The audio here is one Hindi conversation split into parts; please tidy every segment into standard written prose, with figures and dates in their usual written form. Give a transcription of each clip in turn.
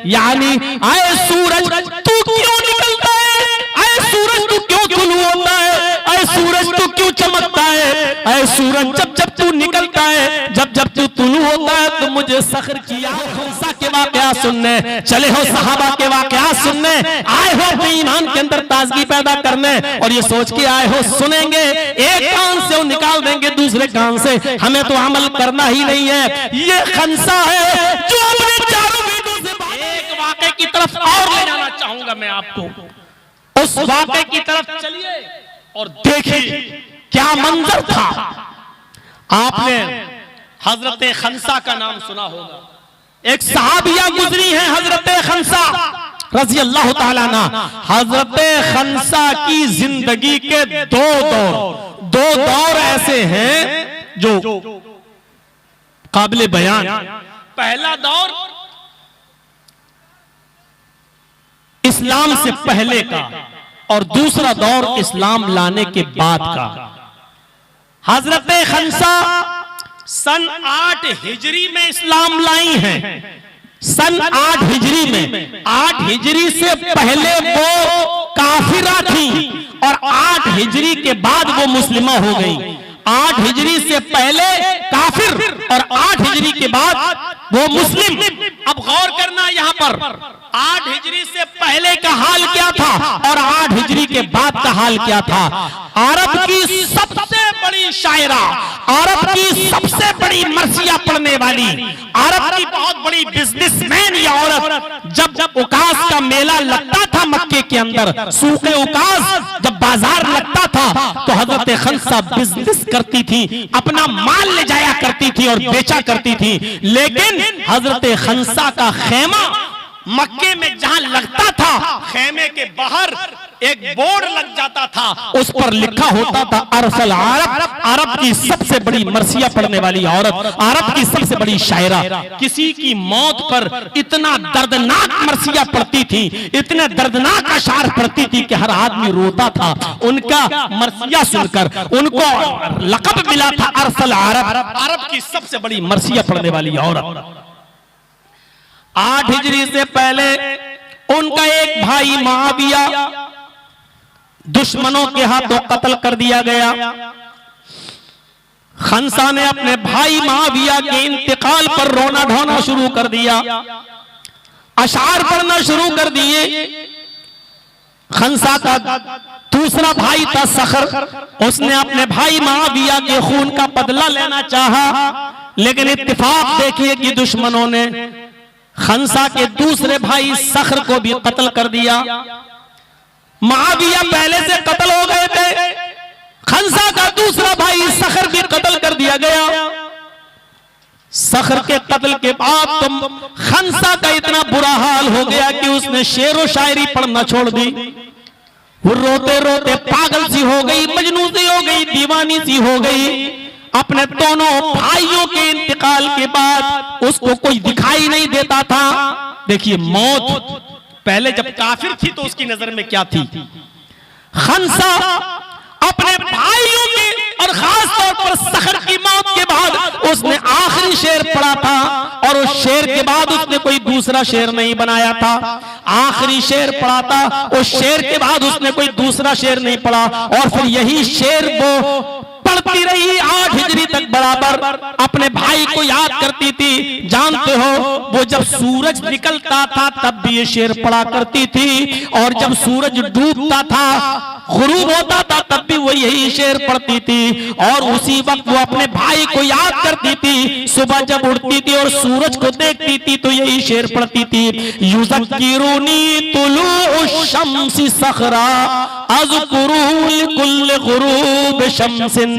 यानी आए सूरज तू क्यों निकलता है, आए सूरज तू क्यों तुलू होता है, आए सूरज तू क्यों चमकता है, आए सूरज जब जब तू निकलता है, जब जब तू तुलू होता है तो मुझे सखर किया। खंसा के वाकया सुनने चले हो, सहाबा के वाकया सुनने आए हो, अपने ईमान के अंदर ताजगी पैदा करने, और ये सोच के आए हो सुनेंगे एक कान से वो निकाल देंगे दूसरे कान से, हमें तो अमल करना ही नहीं है। ये खंसा है जो अपने चारों बेटों से एक वाक़े की तरफ और ले जाना चाहूंगा मैं आपको। उस वाक़े की तरफ चलिए और देखिए क्या मंजर था। आपने हजरत खंसा का नाम सुना होगा, एक सहाबिया गुजरी हैं हजरत खंसा रजी अल्लाह ताला अन्हा। हजरत खंसा की जिंदगी के दो दौर ऐसे हैं जो काबिल बयान। पहला दौर इस्लाम से पहले का और दूसरा दौर इस्लाम लाने के बाद का। हजरत खंसा सन 8 हिजरी में इस्लाम लाई हैं। सन 8 हिजरी में, 8 हिजरी से पहले वो काफिरा थी और 8 हिजरी के बाद वो मुस्लिमा हो गई। 8 हिजरी से पहले काफिर और 8 हिजरी के बाद वो मुस्लिम। अब गौर करना यहाँ पर 8 हिजरी से पहले का हाल क्या था और 8 हिजरी के बाद का हाल क्या था। अरब की सबसे बड़ी शायरा, अरब की सबसे बड़ी मरसिया पढ़ने वाली, अरब की बहुत बड़ी बिजनेसमैन ये औरत, जब उकास का मेला लगता था मक्के के अंदर, सूखे उकास जब बाजार लगता था तो हजरत खंसा बिजनेस करती थी, अपना माल ले जाया करती थी और बेचा करती थी। लेकिन हजरत खंसा का खेमा मक्के में जहां लगता था, खेमे के बाहर एक बोर्ड लग जाता था, उस पर लिखा होता था अरसल अरब, अरब की सबसे बड़ी मरसिया पढ़ने वाली औरत, अरब की सबसे बड़ी शायरा। किसी की मौत पर इतना दर्दनाक मरसिया पढ़ती थी, इतने दर्दनाक अशार पढ़ती थी कि हर आदमी रोता था उनका मरसिया सुनकर। उनको लक़ब मिला था अरसल अरब, अरब की सबसे बड़ी मरसिया पढ़ने वाली औरत। 8 हिजरी से पहले उनका एक भाई मुआविया दुश्मनों के हाथों कत्ल कर दिया गया। खंसा ने अपने भाई मुआविया के इंतकाल पर रोना ढोना शुरू कर दिया, अशार पढ़ना शुरू कर दिए। खंसा का दूसरा भाई था सखर, उसने अपने भाई मुआविया के खून का बदला लेना चाहा, लेकिन इत्तेफाक देखिए कि दुश्मनों ने खंसा के दूसरे भाई सखर को भी कत्ल कर दिया। मुआविया पहले से कत्ल हो गए थे, खंसा का दूसरा भाई सखर भी कत्ल कर दिया गया। सखर के कत्ल के बाद तो खंसा का इतना बुरा हाल हो गया कि उसने शेर व शायरी पढ़ना छोड़ दी। वो रोते रोते पागल सी हो गई, मजनू सी हो गई, दीवानी सी हो गई। अपने दोनों भाइयों के इंतकाल के बाद उसको कोई दिखाई नहीं देता था। देखिए मौत पहले जब काफिर थी तो उसकी नजर में क्या थी। खंसा अपने भाइयों की और खास तौर पर सखर की मौत के बाद उसने आखिरी शेर पढ़ा था और उस शेर के बाद उसने कोई दूसरा शेर नहीं बनाया था। आखिरी शेर पढ़ा था, उस शेर के बाद उसने कोई दूसरा शेर नहीं पढ़ा और फिर यही शेर वो पढ़ती रही 8 हिजरी तक बराबर। अपने भाई को याद करती थी। जानते हो वो जब सूरज निकलता था तब भी ये शेर पढ़ा करती थी, और जब सूरज डूबता था, गुरूब होता था, तब भी वो यही शेर पढ़ती थी। और उसी वक्त वो अपने भाई को याद करती थी। सुबह जब उठती थी और सूरज को देखती थी तो यही शेर पढ़ती थी, युज़क्किरुनी तुलूउ शम्सी सखरा अज़कुरुल कुल्ल गुरूब शम्सिन।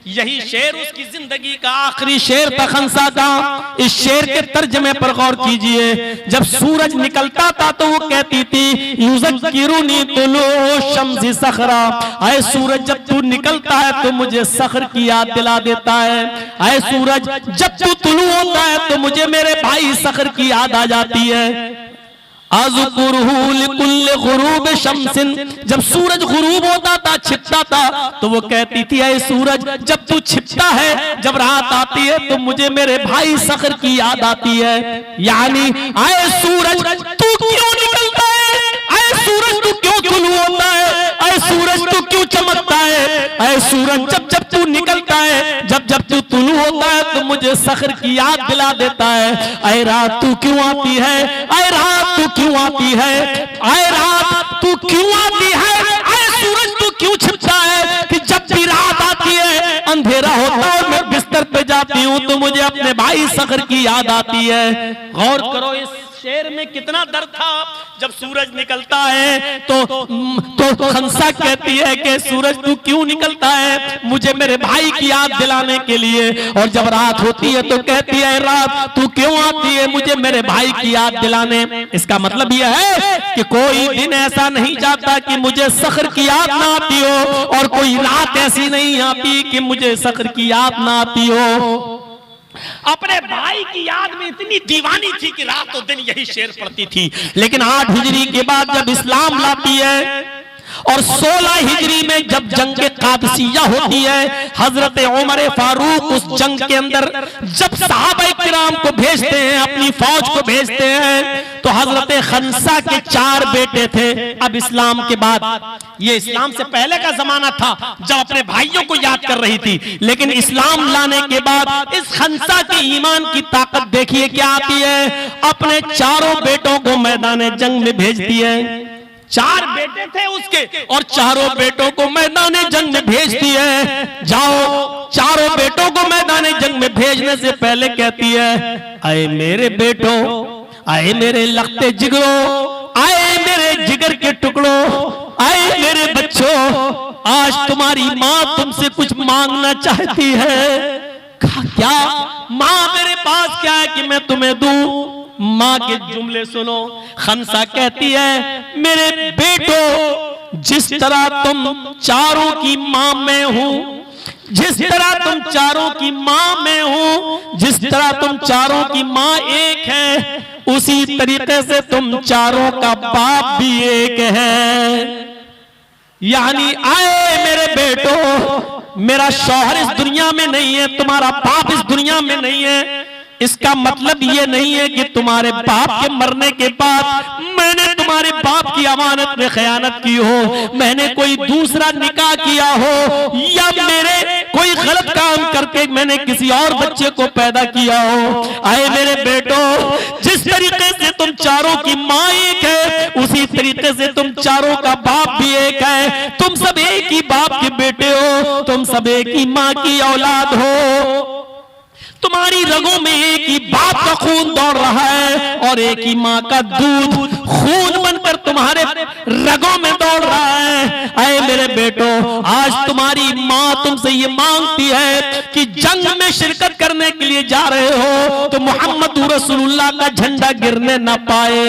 यही शेर उसकी जिंदगी का आखिरी शेर था खंसा का। इस शेर के तर्जमे पर गौर कीजिए। जब सूरज निकलता था तो वो कहती थी युज़क्किरुनी तुलूउ शम्सी सखरा, ऐ सूरज जब तू निकलता है तो मुझे सखर की याद दिला देता है। ऐ सूरज जब तू तुलू होता है तो मुझे मेरे भाई सखर की याद आ जाती है। अज़कुरुहु लिकुल्ल गुरूब शम्सिन, जब सूरज गुरूब होता था, छिपता था, तो वो कहती थी ऐ सूरज जब तू छिपता है, जब रात आती है तो मुझे मेरे भाई सखर की याद आती है। यानी ऐ सूरज मुझे सखर की याद दिला देता है। ऐ रात तू क्यों आती है, ऐ रात तू क्यों आती है, ऐ रात तू क्यों आती है, ऐ सूरज तू क्यों छिपता है कि जब भी रात आती है अंधेरा होता है मैं बिस्तर पे जाती हूँ तो मुझे अपने भाई सखर की याद आती है। गौर करो इस शेर में कितना दर्द था। जब सूरज निकलता है तो खंसा कहती है कि सूरज तू क्यों निकलता है, मुझे मेरे भाई की याद दिलाने के लिए। और जब रात होती है तो कहती है रात तू क्यों आती है, मुझे मेरे भाई की याद दिलाने। इसका मतलब यह है कि कोई दिन ऐसा नहीं जाता कि मुझे सखर की याद ना आती हो, और कोई रात ऐसी नहीं आती कि मुझे सखर की याद ना आती हो। अपने भाई की याद में इतनी दीवानी थी कि रात और दिन यही शेर पढ़ती थी। लेकिन 8 हिजरी के बाद जब इस्लाम लाती है और 16 हिजरी में जब जंग कादसिया होती है, हजरत उमर फारूक उस जंग के अंदर जब सहाबाए किराम को भेजते हैं, अपनी फौज को भेजते हैं, तो हजरत खंसा के 4 बेटे थे। अब इस्लाम के बाद, ये इस्लाम से पहले का जमाना था जब अपने भाइयों को याद कर रही थी, लेकिन इस्लाम लाने के बाद इस खंसा के ईमान की ताकत देखिए क्या आती है। अपने 4 बेटों को मैदान जंग में भेजती है। 4 बेटे थे उसके और 4 बेटों को मैदान जंग में भेजती है। जाओ, 4 बेटों को मैदान जंग में भेजने से पहले कहती है आए मेरे बेटों, आए मेरे लखते जिगरों, आए मेरे जिगर के टुकड़ों, आए मेरे बच्चों, आज तुम्हारी माँ तुमसे कुछ मांगना चाहती है। क्या माँ मेरे पास क्या है कि मैं तुम्हें दूं? माँ के जुमले सुनो। खंसा कहती है मेरे बेटो, जिस तरह तुम 4 की माँ में हूं, जिस तरह तुम 4 की माँ में हूं, जिस तरह तुम 4 की माँ एक है, उसी तरीके से तुम 4 का बाप भी एक है। यानी आए मेरे बेटो, मेरा शौहर इस दुनिया में नहीं है, तुम्हारा बाप इस दुनिया में नहीं है। इसका मतलब ये नहीं है कि तुम्हारे बाप के मरने के बाद मैंने तुम्हारे बाप की अमानत में खयानत की हो, मैंने कोई दूसरा निकाह किया हो, या मेरे कोई गलत काम करके मैंने किसी और बच्चे को पैदा किया हो। आए मेरे बेटो, जिस तरीके से तुम 4 की माँ एक है, उसी तरीके से तुम 4 का बाप भी एक है। तुम सब एक ही बाप के बेटे हो, तुम सब एक ही माँ की औलाद हो। तुम्हारी रगों में एक ही बाप का खून दौड़ रहा है और एक ही माँ का दूध खून बनकर तुम्हारे रगों में दौड़ रहा है। आए मेरे बेटो, आज तुम्हारी माँ तुमसे ये मांगती है कि जंग में शिरकत करने के लिए जा रहे हो तो मोहम्मद रसूलुल्लाह का झंडा गिरने ना पाए।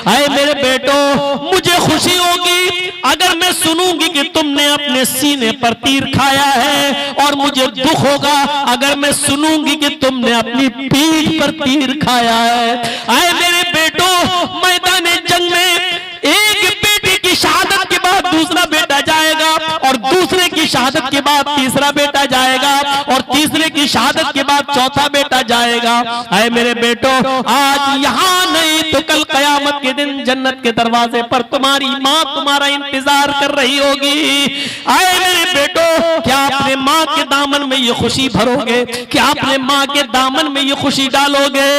आए मेरे बेटो, मुझे खुशी होगी अगर मैं सुनूंगी कि तुमने अपने सीने पर तीर खाया है, और मुझे दुख होगा अगर मैं सुनूंगी कि तुमने अपनी पीठ पर तीर खाया है। आए मेरे बेटो, मैदान जंग में एक बेटे की शहादत के बाद दूसरा बेटा जाएगा, और दूसरे की शहादत के बाद तीसरा बेटा जाएगा, और तीसरे की शहादत के बाद चौथा बेटा जाएगा। आए मेरे बेटो, आज यहाँ नहीं तो कल कयामत के दिन जन्नत के दरवाजे पर तुम्हारी माँ तुम्हारा इंतजार कर रही होगी। आए मेरे बेटो, क्या अपने माँ के दामन में ये खुशी भरोगे? क्या अपने माँ के दामन में ये खुशी डालोगे?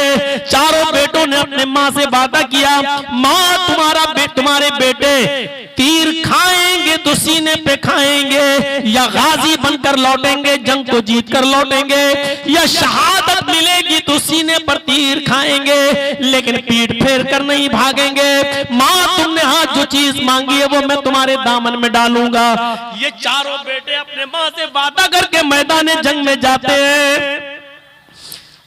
4 बेटों ने अपने माँ से वादा किया, माँ तुम्हारे बेटे तीर खाएंगे तो सीने पे खाएंगे, या गाजी बनकर लौटेंगे, जंग को जीत कर लौटेंगे, या शहादत मिलेगी तो सीने पर तीर खाएंगे लेकिन पीठ फेर कर नहीं भागेंगे। माँ तुमने आज जो चीज मांगी है वो मैं तुम्हारे दामन में डालूंगा। ये 4 बेटे अपने माँ से वादा करके मैदान जंग में जाते हैं।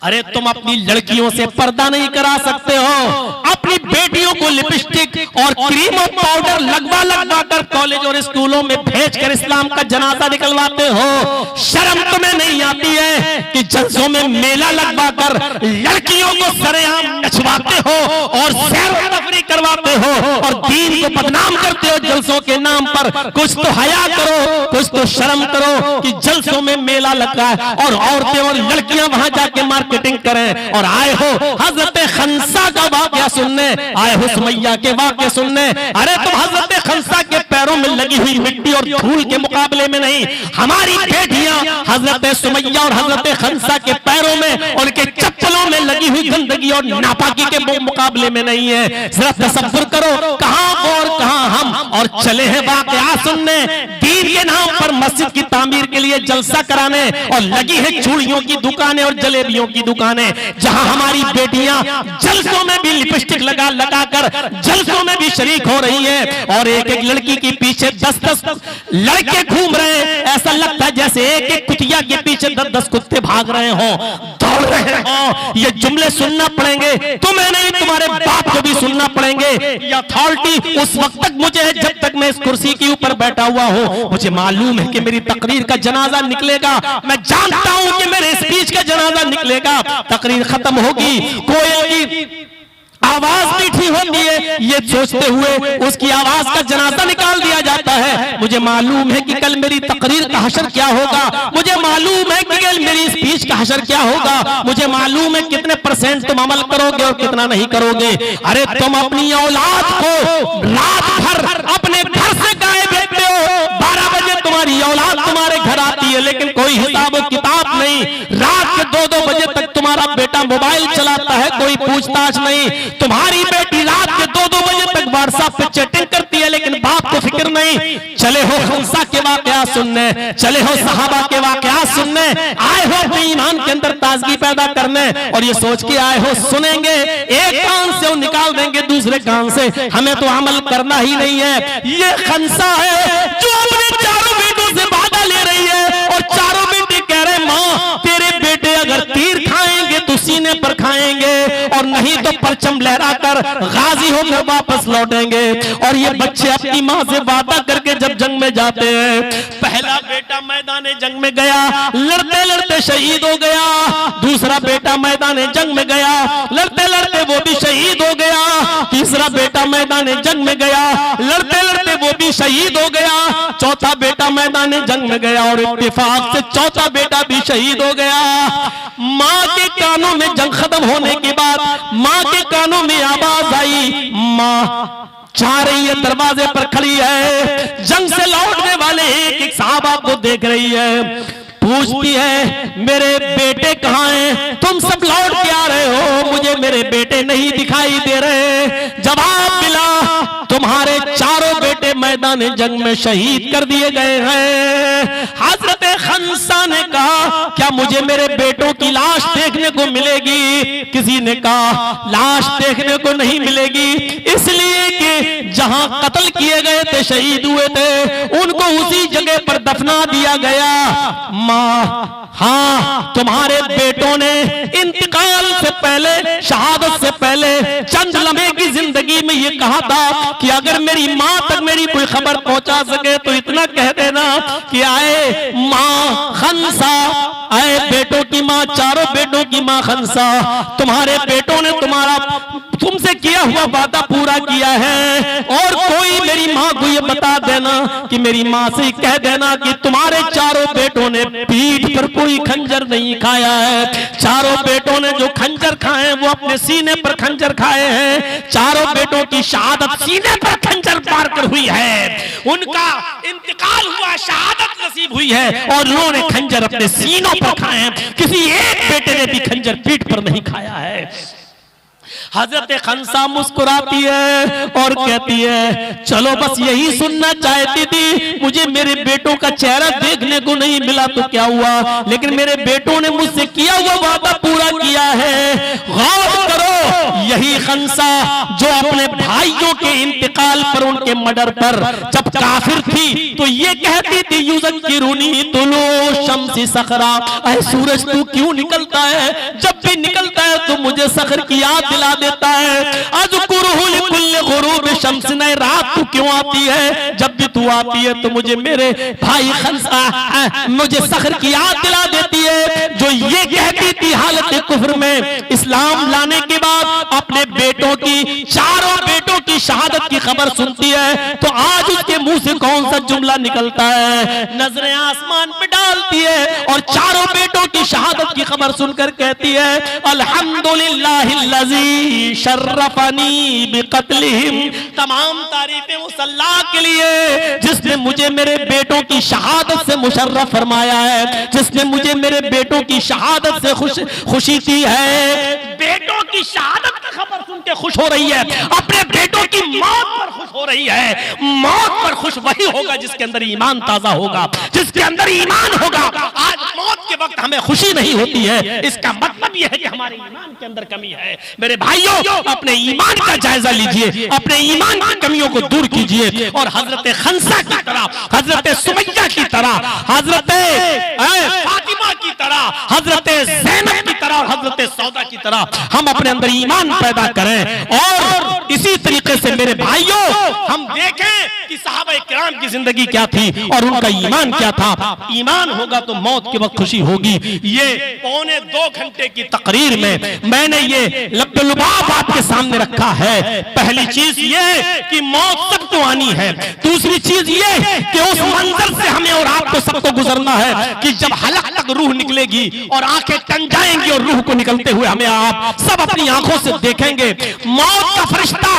अरे तुम अपनी लड़कियों से पर्दा नहीं करा सकते हो, अपनी बेटियों को लिपस्टिक और क्रीम और पाउडर लगवा कर कॉलेज और स्कूलों में भेजकर इस्लाम का जनाजा निकलवाते हो। शर्म तुम्हें नहीं आती है कि जलसों में मेला लगवा कर लड़कियों को सरेआम नचवाते हो और सैर व तफरीह करवाते हो और दीन को बदनाम करते हो जलसों के नाम पर। कुछ तो हया करो, कुछ तो शर्म करो कि जलसों में मेला लगा है और औरतें और लड़कियां वहां जाके मार्केटिंग करें, और आए हो हजरत खंसा का वाकया सुनने, आए हो सुमैया के वाकये सुनने। अरे तुम हजरत खंसा के पैरों में लगी हुई मिट्टी और धूल के मुकाबले में नहीं, हमारी बेटियां हजरत सुमैया और हजरत खंसा के पैरों में, उनके चप्पलों में लगी हुई गंदगी और नापाकी के मुकाबले में नहीं है। जरा तसव्वुर करो, कहां और कहां हम, और चले हैं वाकया सुनने, दीन के नाम पर मस्जिद की तामीर के लिए जलसा कराने, और लगी है चूड़ियों की दुकानें और जलेबियों की दुकानें, जहां हमारी बेटियां जलसों में भी लिपस्टिक लगा लगा कर जलसों में भी शरीक हो रही है, और एक एक लड़की के पीछे 10-10 लड़के घूम रहे हैं। ऐसा लगता है जैसे एक एक कुतिया के पीछे 10-10 कुत्ते भाग रहे हो, दौड़ रहे हो। ये जुमले सुनना पड़ेंगे, तुम्हें नहीं तुम्हारे बाप को भी सुनना पड़ेंगे। ये अथॉरिटी उस वक्त तक मुझे है जब तक मैं इस कुर्सी के ऊपर बैठा हुआ हूं। मुझे मालूम है कि मेरी तकरीर का जनाजा निकलेगा, मैं जानता हूं कि मेरे स्पीच का जनाजा निकलेगा। तकरीर खत्म होगी, कोयल की आवाज मीठी होती है, ये सोचते हुए उसकी आवाज का जनाजा निकाल दिया जाता है। मुझे मालूम है कि कल मेरी तकरीर का हशर क्या होगा, मुझे मालूम है कि कल मेरी स्पीच का हशर क्या होगा, मुझे मालूम है कितने % तुम अमल करोगे और कितना नहीं करोगे। अरे तुम अपनी औलाद को रात भर अपने घर से गायब रखते हो, 12 बजे तुम्हारी औलाद तुम्हारे घर आती है, लेकिन कोई हिसाब किताब नहीं। रात के 2-2 बजे तक तुम्हारा बेटा मोबाइल चलाता है, कोई पूछताछ नहीं। तुम्हारी बेटी रात के 2-2 बजे तक व्हाट्सएप पे चैटिंग करती है, लेकिन बाप को फिक्र नहीं। चले हो खंसा के वाकया सुनने, चले हो सहाबा के वाकया सुनने, आए हो अपने ईमान के अंदर ताजगी पैदा करने, और ये सोच के आए हो सुनेंगे, एक कान से वो निकाल देंगे दूसरे कान से, हमें तो अमल करना ही नहीं है। ये खंसा है जो अपने चारों बेटों से वादा ले रही है, और चारों बेटे कह रहे माँ तेरे बेटे अगर तीर खाएंगे तो सीने पर खाएंगे, और नहीं तो परचम लहराकर गाजी होकर वापस लौटेंगे। और ये बच्चे अपनी माँ से वादा करके जब जंग में जाते हैं, पहला बेटा मैदान जंग में गया, लड़ते लड़ते शहीद हो गया। दूसरा बेटा मैदान जंग में गया, लड़ते लड़ते वो भी शहीद हो गया। तीसरा बेटा मैदान जंग में गया, लड़ते लड़ते वो भी शहीद हो गया। चौथा बेटा मैदान जंग में गया, और इत्तेफाक से चौथा बेटा भी शहीद हो गया। माँ के कानों में जंग खत्म होने के बाद माँ के कानों में आवाज आई, माँ जा रही है, दरवाजे पर खड़ी है, जंग से लौटने वाले एक एक साहबा को देख रही है, पूछती है मेरे बेटे कहाँ हैं? तुम सब लौट के आ रहे हो, मुझे मेरे बेटे नहीं दिखाई दे रहे। जवाब मिला तुम्हारे चारों बेटे मैदान जंग में शहीद कर दिए गए हैं। हजरत खंसा ने कहा क्या मुझे मेरे बेटों की लाश देखने को मिलेगी? किसी ने कहा लाश देखने को नहीं मिलेगी, इसलिए कि जहां कत्ल किए गए थे, शहीद हुए थे, उनको उसी जगह पर दफना दिया गया। माँ हाँ, तुम्हारे बेटों ने इंतकाल से पहले, शहादत से पहले चंद लम्हे की जिंदगी में ये कहा था कि अगर मेरी माँ तक मेरी कोई खबर पहुंचा सके तो इतना कह देना कि आए माँ खंसा, आए बेटों की माँ, चारों बेटों की माँ खंसा, तुम्हारे बेटों ने तुमसे किया हुआ वादा पूरा किया है। और कोई मेरी माँ को ये बता देना कि मेरी माँ से कह देना कि तुम्हारे चारों बेटों ने पीठ पर कोई खंजर नहीं खाया है। चारों बेटों ने जो खंजर खाए वो अपने सीने पर खंजर खाए हैं। चारों बेटों की शहादत सीने पर खंजर मार कर हुई है, उनका इंतकाल हुआ, शहादत नसीब हुई है, और उन्होंने खंजर अपने सीनों पर खाए हैं। किसी एक बेटे ने भी खंजर पीठ पर नहीं खाया है। हजरत खंसा मुस्कुराती है और कहती है चलो बस यही सुनना चाहती थी, मुझे मेरे बेटों का चेहरा देखने को नहीं मिला तो क्या हुआ, लेकिन मेरे बेटों ने मुझसे किया हुआ वादा पूरा किया है। गौर करो, यही खंसा जो अपने भाइयों के इंतकाल पर, उनके मर्डर पर जब काफिर थी तो ये कहती थी युज़क्किरुनी तुलू शम्सी सखरा, ऐ सूरज तू क्यों निकलता है, जब भी निकलता है तो मुझे सखर की याद दिला देता है। अज़कुरुहु लिकुल्लि गुरूब शम्स, नए रात तू क्यों आती है, जब भी तू आती है तो मुझे मेरे भाई खंसा, मुझे सखर की याद दिला देती है। जो ये कहती थी हालत कुफ्र में, इस्लाम लाने के बाद अपने बेटों की, चारों बेटों की शहादत की खबर सुनती है तो आज उसके मुंह से कौन सा जुमला निकलता है, नजरें आसमान पे डालती है और चारों बेटों की शहादत की खबर सुनकर कहती है अल्हम्दुलिल्लाहिल्लज़ी शर्रफनी बिक़त्लिहिम। तमाम तारीफें उस अल्लाह के लिए जिसने मुझे मेरे बेटों की शहादत से मुशर्रफ फरमाया है, जिसने मुझे मेरे बेटों की शहादत से खुशी की है। बेटों की शहादत की खबर सुन के खुश हो रही है, अपने बेटों की मौत पर खुश हो रही है। मौत पर खुश वही होगा जिसके अंदर ईमान ताजा होगा, जिसके अंदर ईमान होगा। आज मौत के वक्त हमें खुशी नहीं होती है, इसका मतलब यह है कि हमारे ईमान के अंदर कमी है। मेरे भाइयों, अपने ईमान का जायजा लीजिए, अपने ईमान की कमियों को दूर कीजिए और हजरत खंसा की तरह, हजरत सुमैया की तरह, हजरत फातिमा की तरह, हजरत ज़ैनब की तरह और हजरत सौदा की तरह हम अपने अंदर ईमान पैदा करें। और इसी तरीके से मेरे भाइयों, हम देखें कि सहाबा किराम की जिंदगी क्या थी और उनका ईमान क्या था। ईमान होगा तो मौत के वक्त खुशी होगी। ये 2.25 घंटे की तकरीर में मैंने ये लब्बे-लुबाब आपके सामने रखा है। पहली चीज ये कि मौत सबको आनी है। दूसरी चीज ये कि उस मंजर से हमें और आपको सबको गुजरना है कि जब हलक तक रूह निकलेगी और आंखें टन जाएंगी और रूह को निकलते हुए हमें आप सब अपनी आंखों से देखेंगे। मौत का फरिश्ता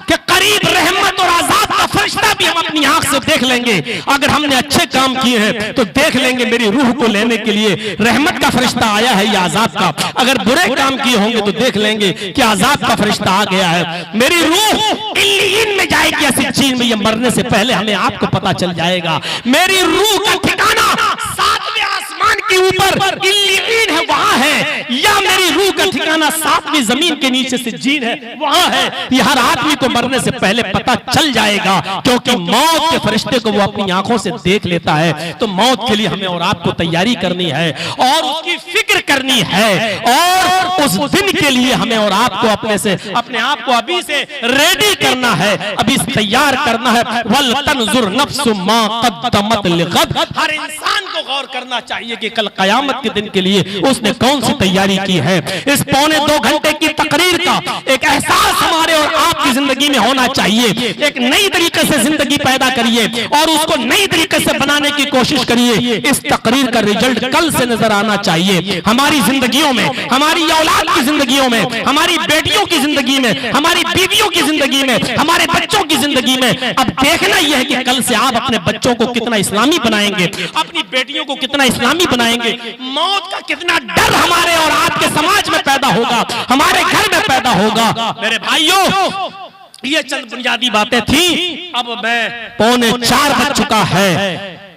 के करीब रहमत और आजाद का फरिश्ता भी हम अपनी आंख से देख लेंगे। अगर हमने अच्छे काम किए हैं तो देख लेंगे मेरी रूह को लेने के लिए रहमत का फरिश्ता आया है या आजाद का। अगर बुरे काम किए होंगे तो देख लेंगे कि आजाद का फरिश्ता आ गया है। मेरी रूह इल्लीन में जाएगी या सिज्जीन में, ये मरने से पहले हमें आपको पता चल जाएगा। मेरी रूह का ठिकाना 7वें आसमान के ऊपर इल्लीन है, वहां है, या मेरी रूह का ठिकाना 7वीं जमीन के नीचे सिज्जीन है, वहां है। ये हर आदमी को मरने से पहले पता चल जाएगा, क्योंकि मौत के फरिश्ते को वो अपनी आंखों से देख लेता है। तो मौत के लिए हमें और आपको तैयारी करनी है और उसकी फिक्र करनी है, और उस दिन के लिए हमें और आपको अपने आप को अभी से रेडी करना है, अभी से तैयार करना है। वल तंजुर नफ्सु मा क़द्दमत लिग़द। हर इंसान को गौर करना चाहिए कि कल कयामत के दिन के लिए उसने कौन सी तैयारी की है। इस 2.25 घंटे की तकरीर का एक एहसास हमारे और आपकी जिंदगी में होना चाहिए। एक नई तरीके से जिंदगी पैदा करिए और उसको नई तरीके से बनाने की कोशिश करिए। इस तकरीर का रिजल्ट कल से नजर आना चाहिए हमारी जिंदगियों में, हमारी औलाद की जिंदगियों में, हमारी बेटियों की जिंदगी में, हमारी बीवियों की जिंदगी में, हमारे बच्चों की जिंदगी में। अब देखना यह है कि कल से आप अपने बच्चों को कितना इस्लामी बनाएंगे, अपनी बेटियों को कितना इस्लामी बनाएंगे। मौत का कितना डर हमारे और आपके समाज में पैदा होगा, हमारे घर में पैदा होगा। मेरे भाइयों, ये चंद बुनियादी बातें थी। अब मैं 3:45 बज चुका है,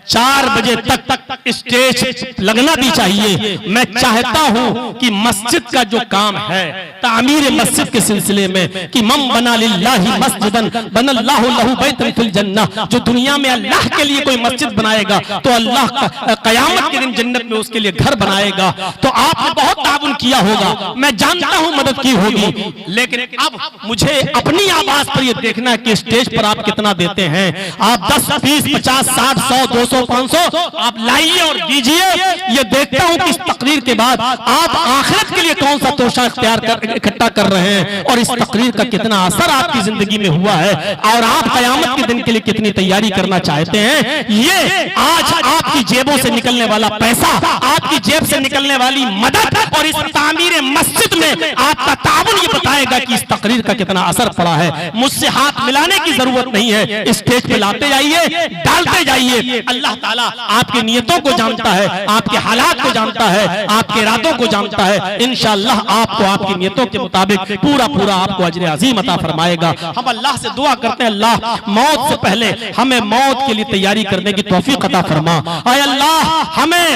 4 बजे तक स्टेज लगना भी चाहिए। मैं चाहता हूं कि मस्जिद का जो काम है, तामीर मस्जिद के सिलसिले में, कि मम बना लिल्लाहि मस्जिदन बनल्लाहु लहु बैतन फिल जन्नह, जो दुनिया में अल्लाह के लिए कोई मस्जिद बनाएगा तो अल्लाह कयामत के दिन जन्नत में उसके लिए घर बनाएगा। तो आपने बहुत ताउन किया होगा, मैं जानता हूं मदद की होगी, लेकिन अब मुझे अपनी आवाज पर यह देखना है कि स्टेज पर आप कितना देते हैं। आप 10, 20, 50, 60, 100, 200, 500 आप लाइए और दीजिए। ये देखता हूं कि इस तकरीर के बाद आप आखिरत के लिए कौन सा तोशा इकट्ठा कर रहे हैं और इस तकरीर का कितना असर आपकी जिंदगी में हुआ है और आप कयामत के दिन के लिए कितनी तैयारी करना चाहते हैं। ये आज आपकी जेबों से निकलने वाला पैसा, आपकी जेब से निकलने वाली मदद और इस तामीर मस्जिद में आपका ताउन ये बताएगा कि इस तकरीर का कितना असर पड़ा है। मुझसे हाथ मिलाने की जरूरत नहीं है, स्टेज पे लाते जाइए, डालते जाइए। अल्लाह ताला आपकी नियतों को जानता है, आपके हालात को जानता है, आपके इरादों को जानता है। इंशाअल्लाह आपको आपकी नियतों के मुताबिक पूरा आपको अजर अजीम अता फरमाएगा। हम अल्लाह से दुआ करते हैं, अल्लाह मौत से पहले हमें मौत के लिए तैयारी करने की तौफीक अता फरमा। ऐ अल्लाह हमें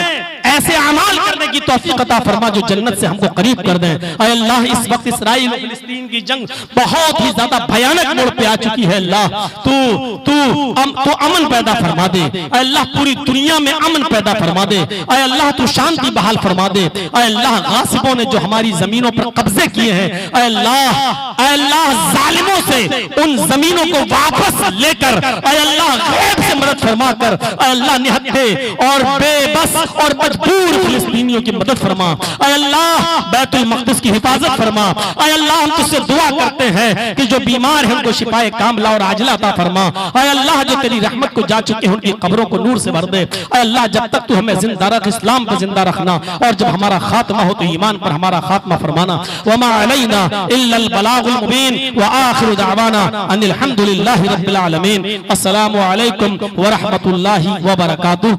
ऐसे अमाल करने की तौफीक अता फरमा जो जन्नत से हमको करीब कर दें। ऐ अल्लाह इस वक्त इस्राइल और फिलिस्तीन की जंग बहुत ही ज्यादा भयानक मोड़ पे आ चुकी है। अल्लाह तू अमन पैदा फरमा दे। ऐ अल्लाह पूरी दुनिया में अमन पैदा फरमा दे। ऐ अल्लाह तू शांति बहाल फरमा दे। ऐ अल्लाह गासिबों ने जो हमारी जमीनों पर कब्जे किए हैं, ऐ अल्लाह जालिमों से उन जमीनों को वापस लेकर अल्लाह गैब से मदद फरमा कर अल्लाह निहत्थे और बेबस और मजबूर फिलिस्तीनियों की मदद फरमा। अल्लाह बैतुल मक़दिस की हिफाजत फरमा। अल्लाह हम तुझसे दुआ करते हैं कि जो बीमार है उनको शिफाए कामिला और आजिला अता फरमा। अल्लाह जो तेरी रहमत को जा चुके हैं उनकी कब्रों को नूर से भर दे। अल्लाह जब तक तू हमें जिंदा रख, इस्लाम पर जिंदा रखना, और जब हमारा खात्मा हो तो ईमान पर हमारा खात्मा फरमाना। वमा अलैना इल्लल बलागुल मुबीन व आखिरु दअवाना अनिल हम्दुलिल्लाहि रब्बिल आलमीन। अस्सलामु अलैकुम व रहमतुल्लाहि व बरकातुहू।